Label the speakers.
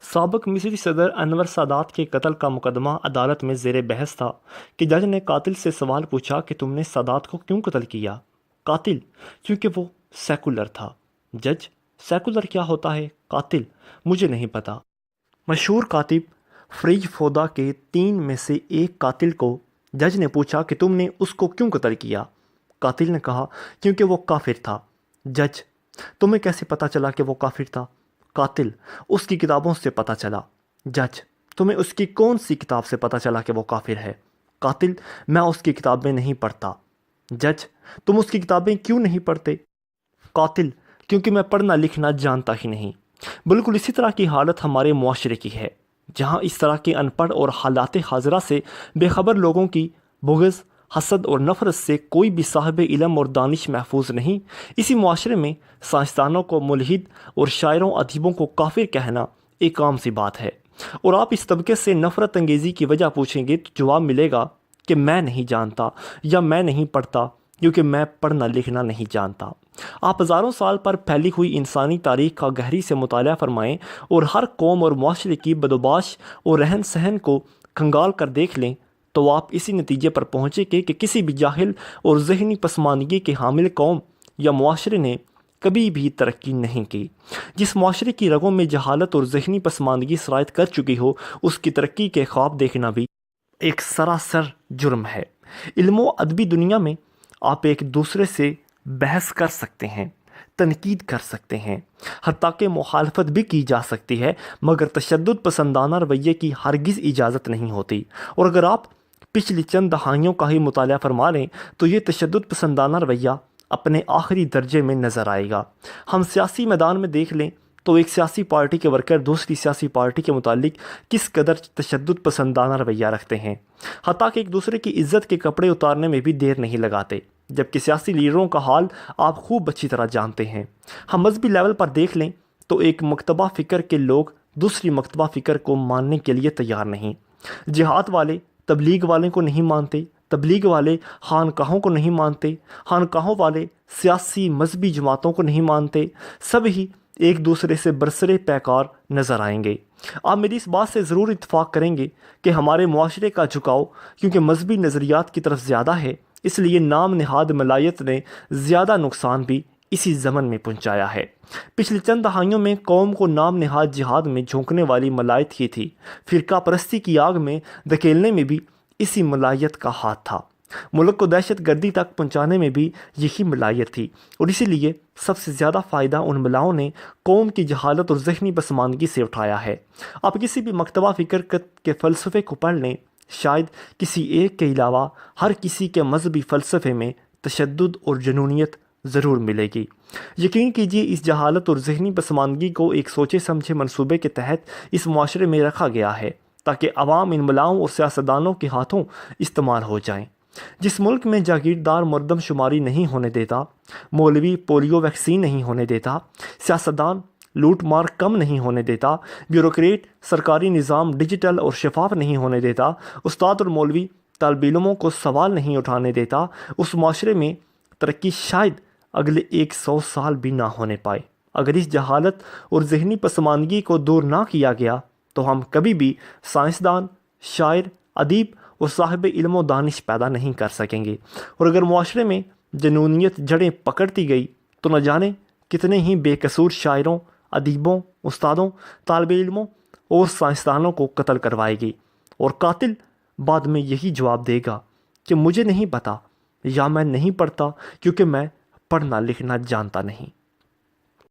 Speaker 1: سابق مصری صدر انور سادات کے قتل کا مقدمہ عدالت میں زیر بحث تھا کہ جج نے قاتل سے سوال پوچھا کہ تم نے سادات کو کیوں قتل کیا؟ قاتل: کیونکہ وہ سیکولر تھا۔ جج: سیکولر کیا ہوتا ہے؟ قاتل: مجھے نہیں پتا۔ مشہور کاتب فریج فودا کے 3 میں سے ایک قاتل کو جج نے پوچھا کہ تم نے اس کو کیوں قتل کیا؟ قاتل نے کہا کیونکہ وہ کافر تھا۔ جج: تمہیں کیسے پتا چلا کہ وہ کافر تھا؟ قاتل: اس کی کتابوں سے پتا چلا۔ جج: تمہیں اس کی کون سی کتاب سے پتا چلا کہ وہ کافر ہے؟ قاتل: میں اس کی کتابیں نہیں پڑھتا۔ جج: تم اس کی کتابیں کیوں نہیں پڑھتے؟ قاتل: کیونکہ میں پڑھنا لکھنا جانتا ہی نہیں۔ بالکل اسی طرح کی حالت ہمارے معاشرے کی ہے، جہاں اس طرح کے ان پڑھ اور حالات حاضرہ سے بے خبر لوگوں کی بغض، حسد اور نفرت سے کوئی بھی صاحب علم اور دانش محفوظ نہیں۔ اسی معاشرے میں سائنسدانوں کو ملحد اور شاعروں ادیبوں کو کافر کہنا ایک عام سی بات ہے، اور آپ اس طبقے سے نفرت انگیزی کی وجہ پوچھیں گے تو جواب ملے گا کہ میں نہیں جانتا یا میں نہیں پڑھتا کیونکہ میں پڑھنا لکھنا نہیں جانتا۔ آپ ہزاروں سال پر پھیلی ہوئی انسانی تاریخ کا گہری سے مطالعہ فرمائیں اور ہر قوم اور معاشرے کی بدوباش اور رہن سہن کو کھنگال کر دیکھ لیں تو آپ اسی نتیجے پر پہنچے کہ کسی بھی جاہل اور ذہنی پسماندگی کے حامل قوم یا معاشرے نے کبھی بھی ترقی نہیں کی۔ جس معاشرے کی رگوں میں جہالت اور ذہنی پسماندگی سرایت کر چکی ہو، اس کی ترقی کے خواب دیکھنا بھی ایک سراسر جرم ہے۔ علم و ادبی دنیا میں آپ ایک دوسرے سے بحث کر سکتے ہیں، تنقید کر سکتے ہیں، حتیٰ کہ مخالفت بھی کی جا سکتی ہے، مگر تشدد پسندانہ رویے کی ہرگز اجازت نہیں ہوتی۔ اور اگر آپ پچھلی چند دہائیوں کا ہی مطالعہ فرما لیں تو یہ تشدد پسندانہ رویہ اپنے آخری درجے میں نظر آئے گا۔ ہم سیاسی میدان میں دیکھ لیں تو ایک سیاسی پارٹی کے ورکر دوسری سیاسی پارٹی کے متعلق کس قدر تشدد پسندانہ رویہ رکھتے ہیں، حتیٰ کہ ایک دوسرے کی عزت کے کپڑے اتارنے میں بھی دیر نہیں لگاتے، جبکہ سیاسی لیڈروں کا حال آپ خوب اچھی طرح جانتے ہیں۔ ہم مذہبی لیول پر دیکھ لیں تو ایک مکتبہ فکر کے لوگ دوسری مکتبہ فکر کو ماننے کے لیے تیار نہیں۔ جہاد والے تبلیغ والے کو نہیں مانتے، تبلیغ والے خانقاہوں کو نہیں مانتے، خانقاہوں والے سیاسی مذہبی جماعتوں کو نہیں مانتے، سب ہی ایک دوسرے سے برسرے پیکار نظر آئیں گے۔ آپ میری اس بات سے ضرور اتفاق کریں گے کہ ہمارے معاشرے کا جھکاؤ کیونکہ مذہبی نظریات کی طرف زیادہ ہے، اس لیے نام نہاد ملائیت نے زیادہ نقصان بھی اسی زمن میں پہنچایا ہے۔ پچھلی چند دہائیوں میں قوم کو نام نہاد جہاد میں جھونکنے والی ملائیت ہی تھی، فرقہ پرستی کی آگ میں دھکیلنے میں بھی اسی ملائیت کا ہاتھ تھا، ملک کو دہشت گردی تک پہنچانے میں بھی یہی ملائیت تھی، اور اسی لیے سب سے زیادہ فائدہ ان ملاؤں نے قوم کی جہالت اور ذہنی پسماندگی سے اٹھایا ہے۔ آپ کسی بھی مکتبہ فکر کے فلسفے کو پڑھ لیں، شاید کسی ایک کے علاوہ ہر کسی کے مذہبی فلسفے میں تشدد اور جنونیت ضرور ملے گی۔ یقین کیجیے اس جہالت اور ذہنی پسماندگی کو ایک سوچے سمجھے منصوبے کے تحت اس معاشرے میں رکھا گیا ہے تاکہ عوام ان ملاؤں اور سیاستدانوں کے ہاتھوں استعمال ہو جائیں۔ جس ملک میں جاگیردار مردم شماری نہیں ہونے دیتا، مولوی پولیو ویکسین نہیں ہونے دیتا، سیاستدان لوٹ مار کم نہیں ہونے دیتا، بیوروکریٹ سرکاری نظام ڈیجیٹل اور شفاف نہیں ہونے دیتا، استاد اور مولوی طالب علموں کو سوال نہیں اٹھانے دیتا، اس معاشرے میں ترقی شاید اگلے 100 سال بھی نہ ہونے پائے۔ اگر اس جہالت اور ذہنی پسماندگی کو دور نہ کیا گیا تو ہم کبھی بھی سائنسدان، شاعر، ادیب اور صاحب علم و دانش پیدا نہیں کر سکیں گے، اور اگر معاشرے میں جنونیت جڑیں پکڑتی گئی تو نہ جانے کتنے ہی بے قصور شاعروں، ادیبوں، استادوں، طالب علموں اور سائنسدانوں کو قتل کروائے گی، اور قاتل بعد میں یہی جواب دے گا کہ مجھے نہیں پتا یا میں نہیں پڑھتا کیونکہ میں پڑھنا لکھنا جانتا نہیں۔